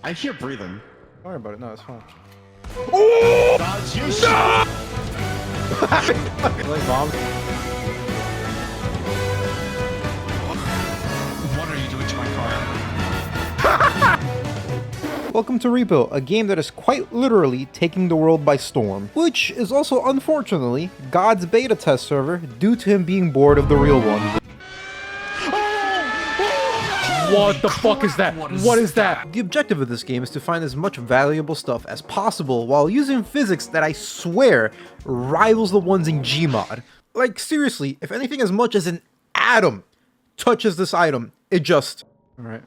I hear breathing. Don't worry about it. No, it's fine. Oh! Dodge your shit! Like bombs. What are you doing to my car? Welcome to R.E.P.O, a game that is quite literally taking the world by storm, which is also, unfortunately, God's beta test server due to him being bored of the real one. What the fuck is that? What is that? The objective of this game is to find as much valuable stuff as possible while using physics that I swear rivals the ones in Gmod. Like, seriously, if anything as much as an atom touches this item, it just... Alright.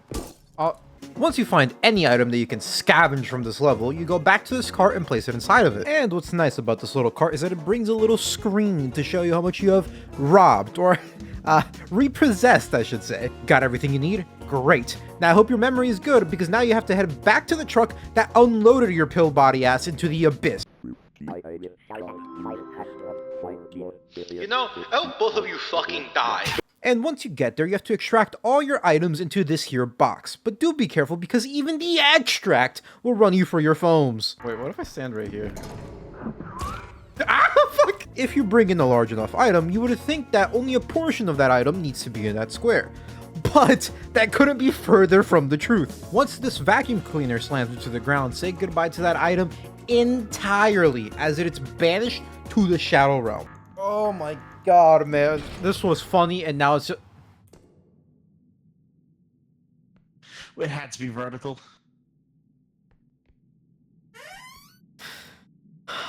Once you find any item that you can scavenge from this level, you go back to this cart and place it inside of it. And what's nice about this little cart is that it brings a little screen to show you how much you have robbed, or repossessed, I should say. Got everything you need? Great. Now I hope your memory is good, because now you have to head back to the truck that unloaded your pill body ass into the abyss. You know, I hope both of you fucking die. And once you get there, you have to extract all your items into this here box. But do be careful, because even the extract will run you for your foams. Wait, what if I stand right here? Ah, fuck! If you bring in a large enough item, you would think that only a portion of that item needs to be in that square. But that couldn't be further from the truth. Once this vacuum cleaner slams into the ground, say goodbye to that item entirely, as it's banished to the Shadow Realm. Oh my god, man. This was funny, and now it's just... It had to be vertical.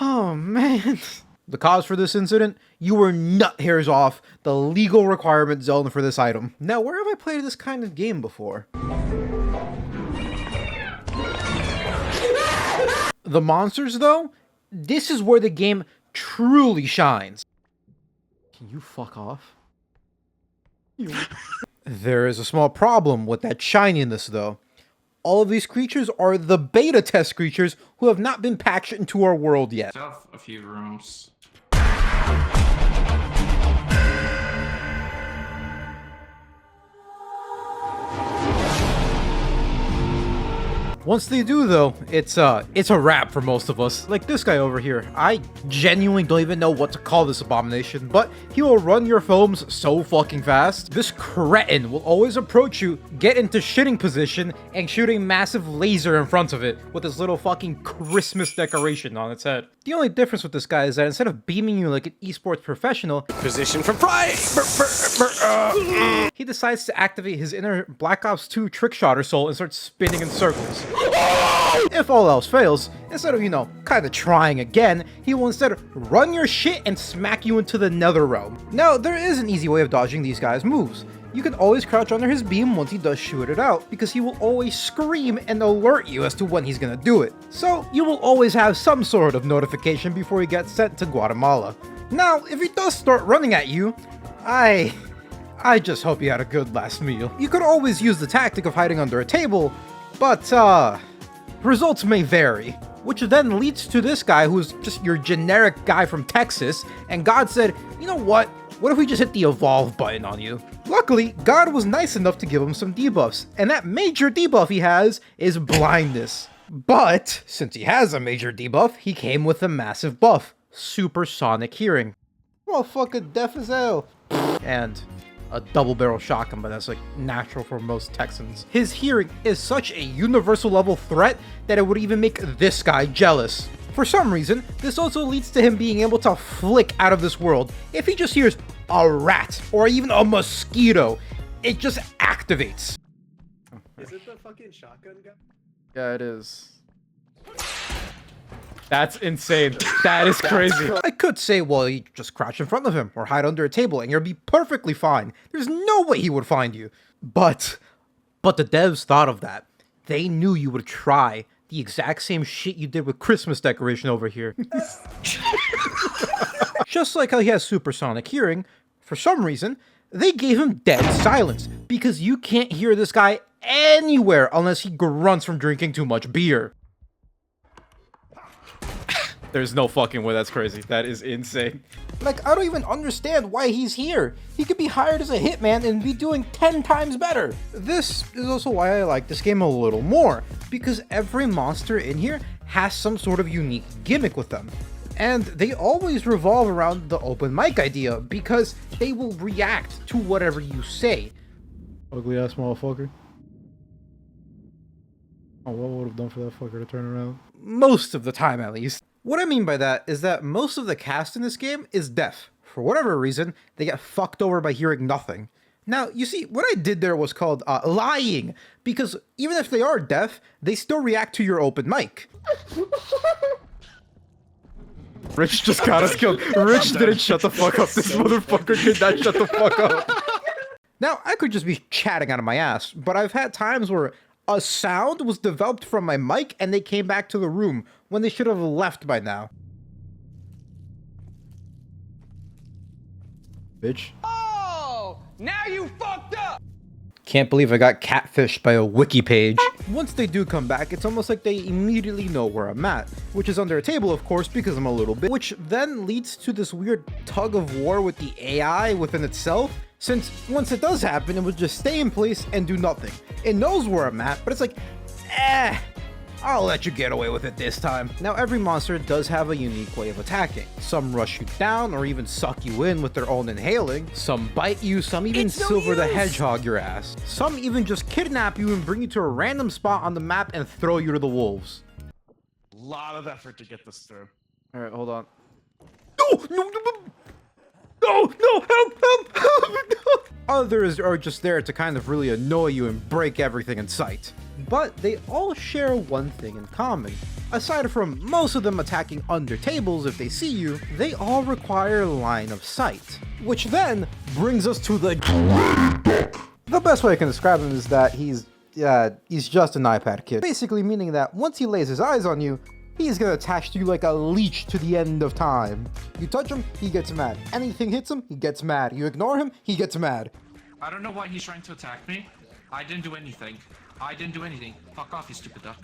Oh, man. The cause for this incident? You were nut hairs off the legal requirement zone for this item. Now, where have I played this kind of game before? The monsters, though? This is where the game truly shines. Can you fuck off? There is a small problem with that shininess, though. All of these creatures are the beta test creatures who have not been patched into our world yet. I have a few rooms. Once they do, though, it's a wrap for most of us. Like this guy over here. I genuinely don't even know what to call this abomination, but he will run your foams so fucking fast. This cretin will always approach you, get into shitting position, and shoot a massive laser in front of it with this little fucking Christmas decoration on its head. The only difference with this guy is that instead of beaming you like an esports professional, Position for fry! he decides to activate his inner Black Ops 2 trickshotter soul and starts spinning in circles. If all else fails, instead of, kinda trying again, he will instead run your shit and smack you into the nether realm. Now, there is an easy way of dodging these guys' moves. You can always crouch under his beam once he does shoot it out, because he will always scream and alert you as to when he's gonna do it. So, you will always have some sort of notification before he gets sent to Guatemala. Now, if he does start running at you, I just hope you had a good last meal. You could always use the tactic of hiding under a table, but, results may vary. Which then leads to this guy who's just your generic guy from Texas, and God said, you know what? What if we just hit the evolve button on you? Luckily, God was nice enough to give him some debuffs, and that major debuff he has is blindness. But, since he has a major debuff, he came with a massive buff, supersonic hearing. Motherfucker deaf as hell. And a double barrel shotgun, but that's like natural for most Texans. His hearing is such a universal level threat that it would even make this guy jealous. For some reason, this also leads to him being able to flick out of this world. If he just hears a rat or even a mosquito, it just activates. Is it the fucking shotgun guy? Yeah, it is. That's insane. That is crazy. I could say, well, you just crouch in front of him or hide under a table and you'll be perfectly fine. There's no way he would find you. But the devs thought of that. They knew you would try the exact same shit you did with Christmas decoration over here. Just like how he has supersonic hearing, for some reason, they gave him dead silence because you can't hear this guy anywhere unless he grunts from drinking too much beer. There's no fucking way that's crazy. That is insane. Like, I don't even understand why he's here. He could be hired as a hitman and be doing 10 times better. This is also why I like this game a little more, because every monster in here has some sort of unique gimmick with them. And they always revolve around the open mic idea, because they will react to whatever you say. Ugly ass motherfucker. Oh, what would have done for that fucker to turn around? Most of the time, at least. What I mean by that is that most of the cast in this game is deaf. For whatever reason, they get fucked over by hearing nothing. Now, you see, what I did there was called lying, because even if they are deaf, they still react to your open mic. Rich just got us killed. Rich didn't shut the fuck up. This motherfucker did not shut the fuck up. Now, I could just be chatting out of my ass, but I've had times where a sound was developed from my mic and they came back to the room when they should have left by now. Bitch. Oh, now you fucked up! Can't believe I got catfished by a wiki page. Once they do come back, it's almost like they immediately know where I'm at, which is under a table, of course, because I'm a little bit, which then leads to this weird tug of war with the AI within itself, since once it does happen, it would just stay in place and do nothing. It knows where I'm at, but it's like, I'll let you get away with it this time. Now, every monster does have a unique way of attacking. Some rush you down or even suck you in with their own inhaling. Some bite you, some even Silver the Hedgehog your ass. Some even just kidnap you and bring you to a random spot on the map and throw you to the wolves. Lot of effort to get this through. All right, hold on. No, help. Others are just there to kind of really annoy you and break everything in sight. But they all share one thing in common. Aside from most of them attacking under tables if they see you, they all require line of sight. Which then brings us to the The best way I can describe him is that he's just an iPad kid. Basically meaning that once he lays his eyes on you, he's gonna attach to you like a leech to the end of time. You touch him, he gets mad. Anything hits him, he gets mad. You ignore him, he gets mad. I don't know why he's trying to attack me. I didn't do anything. Fuck off, you stupid duck.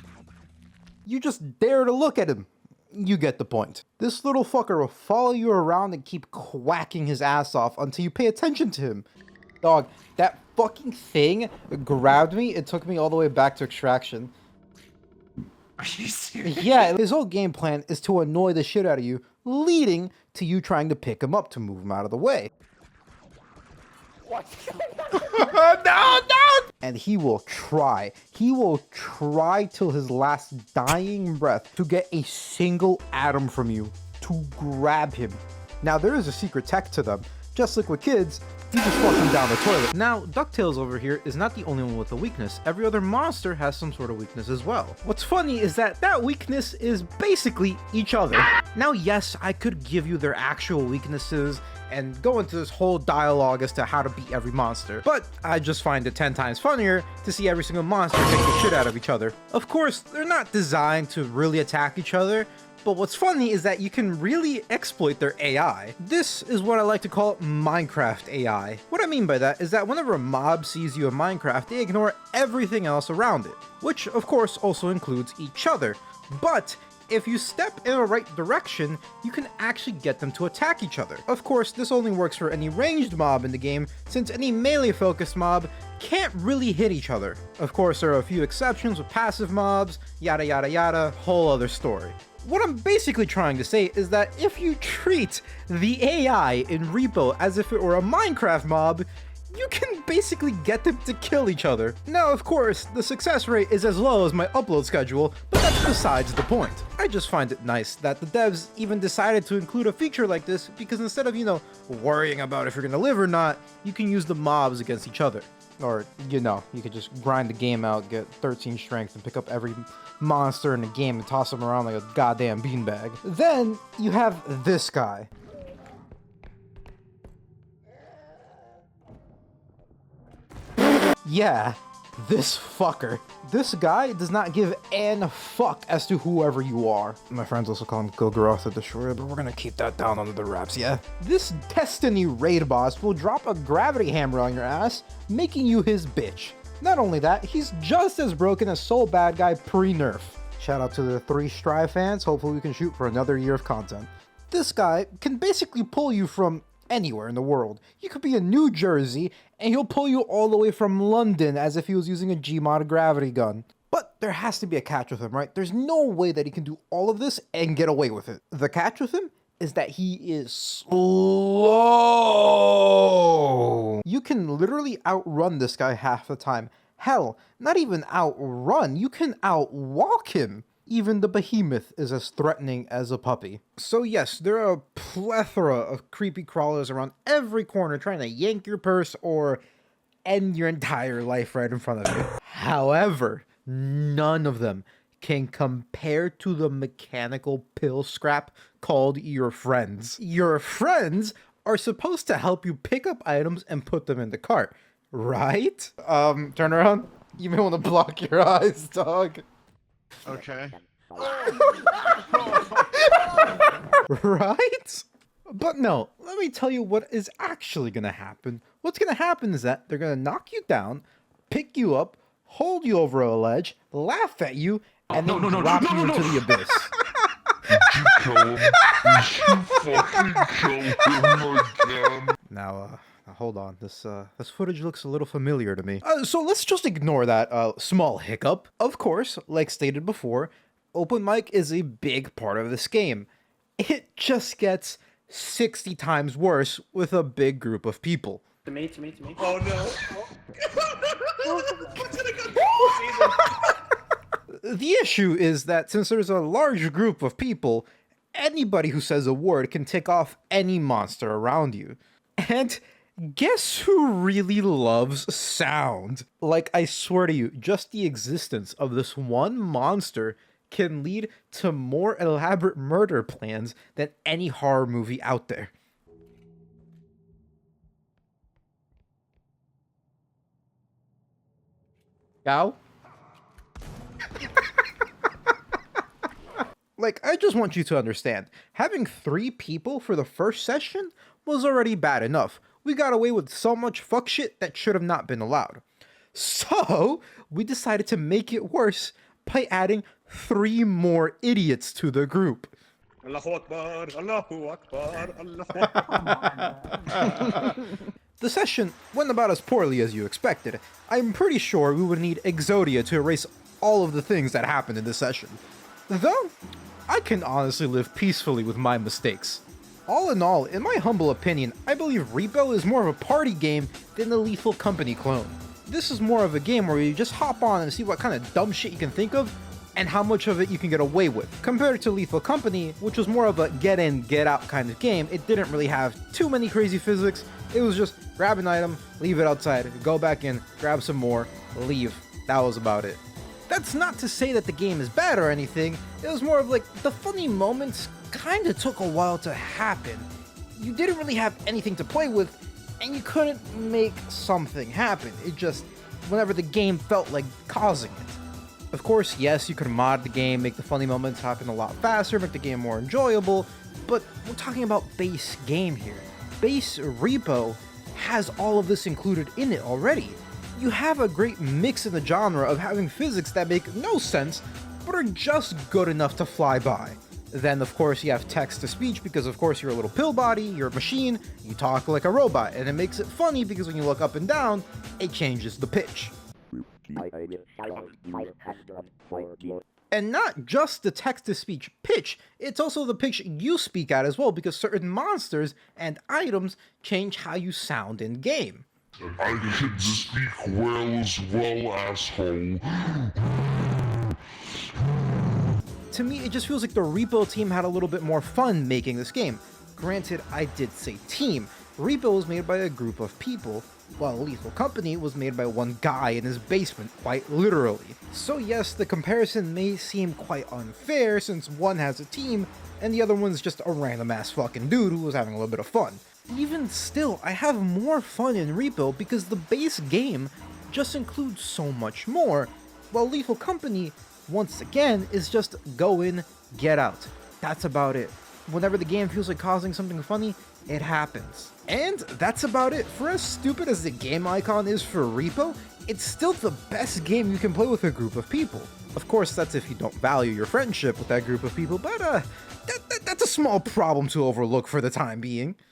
You just dare to look at him. You get the point. This little fucker will follow you around and keep quacking his ass off until you pay attention to him. Dog, that fucking thing grabbed me. It took me all the way back to Extraction. Are you serious? Yeah, his whole game plan is to annoy the shit out of you, leading to you trying to pick him up to move him out of the way. What? No! And he will try till his last dying breath to get a single atom from you to grab him. Now, there is a secret tech to them. Just like with kids, you just flush them down the toilet. Now, DuckTales over here is not the only one with a weakness. Every other monster has some sort of weakness as well. What's funny is that weakness is basically each other. Now, yes, I could give you their actual weaknesses and go into this whole dialogue as to how to beat every monster, but I just find it 10 times funnier to see every single monster kick the shit out of each other. Of course, they're not designed to really attack each other, but what's funny is that you can really exploit their AI. This is what I like to call Minecraft AI. What I mean by that is that whenever a mob sees you in Minecraft, they ignore everything else around it, which of course also includes each other. But if you step in the right direction, you can actually get them to attack each other. Of course, this only works for any ranged mob in the game, since any melee-focused mob can't really hit each other. Of course, there are a few exceptions with passive mobs, yada yada yada, whole other story. What I'm basically trying to say is that if you treat the AI in R.E.P.O as if it were a Minecraft mob, you can basically get them to kill each other. Now, of course, the success rate is as low as my upload schedule, but that's besides the point. I just find it nice that the devs even decided to include a feature like this because instead of, worrying about if you're gonna live or not, you can use the mobs against each other. Or, you could just grind the game out, get 13 strength, and pick up every monster in the game and toss them around like a goddamn beanbag. Then, you have this guy. Yeah, this fucker. This guy does not give a fuck as to whoever you are. My friends also call him Gogoroth the Destroyer, but we're gonna keep that down under the wraps, yeah? This Destiny raid boss will drop a gravity hammer on your ass, making you his bitch. Not only that, he's just as broken as Soul Bad Guy pre-nerf. Shout out to the 3 Strive fans. Hopefully we can shoot for another year of content. This guy can basically pull you from anywhere in the world. You could be in New Jersey, and he'll pull you all the way from London as if he was using a Gmod gravity gun. But there has to be a catch with him, right? There's no way that he can do all of this and get away with it. The catch with him is that he is slow. You can literally outrun this guy half the time. Hell, not even outrun, you can outwalk him. Even the behemoth is as threatening as a puppy. So yes, there are a plethora of creepy crawlers around every corner trying to yank your purse or end your entire life right in front of you. However, none of them can compare to the mechanical pill scrap called your friends. Your friends are supposed to help you pick up items and put them in the cart, right? Turn around. You may want to block your eyes, dog. Okay. Right? But no, let me tell you what is actually gonna happen. What's gonna happen is that they're gonna knock you down, pick you up, hold you over a ledge, laugh at you, and then drop you into the abyss. Now, hold on. This footage looks a little familiar to me. So let's just ignore that small hiccup. Of course, like stated before, open mic is a big part of this game. It just gets 60 times worse with a big group of people. To me. Oh no. The issue is that since there's a large group of people, anybody who says a word can tick off any monster around you. And guess who really loves sound? Like, I swear to you, just the existence of this one monster can lead to more elaborate murder plans than any horror movie out there. Cow? Like, I just want you to understand, having 3 people for the first session was already bad enough. We got away with so much fuck shit that should have not been allowed. So, we decided to make it worse by adding 3 more idiots to the group. Allahu Akbar, Allahu Akbar, Allahu Akbar. The session went about as poorly as you expected. I'm pretty sure we would need Exodia to erase all of the things that happened in this session. Though, I can honestly live peacefully with my mistakes. All in all, in my humble opinion, I believe R.E.P.O is more of a party game than the Lethal Company clone. This is more of a game where you just hop on and see what kind of dumb shit you can think of, and how much of it you can get away with. Compared to Lethal Company, which was more of a get in, get out kind of game, it didn't really have too many crazy physics. It was just grab an item, leave it outside, go back in, grab some more, leave. That was about it. That's not to say that the game is bad or anything, it was more of like, the funny moments kinda took a while to happen. You didn't really have anything to play with, and you couldn't make something happen. It just, whenever the game felt like causing it. Of course, yes, you could mod the game, make the funny moments happen a lot faster, make the game more enjoyable, but we're talking about base game here. Base R.E.P.O has all of this included in it already. You have a great mix in the genre of having physics that make no sense, but are just good enough to fly by. Then, of course, you have text-to-speech because, of course, you're a little pill body, you're a machine, you talk like a robot, and it makes it funny because when you look up and down, it changes the pitch. And not just the text-to-speech pitch, it's also the pitch you speak at as well, because certain monsters and items change how you sound in-game. I can speak well as well, asshole. To me, it just feels like the R.E.P.O team had a little bit more fun making this game. Granted, I did say team. R.E.P.O was made by a group of people, while Lethal Company was made by one guy in his basement, quite literally. So yes, the comparison may seem quite unfair since one has a team, and the other one's just a random ass fucking dude who was having a little bit of fun. Even still, I have more fun in R.E.P.O because the base game just includes so much more, while Lethal Company, once again, is just go in, get out. That's about it. Whenever the game feels like causing something funny, it happens. And that's about it. For as stupid as the game icon is for R.E.P.O, it's still the best game you can play with a group of people. Of course, that's if you don't value your friendship with that group of people, but that's a small problem to overlook for the time being.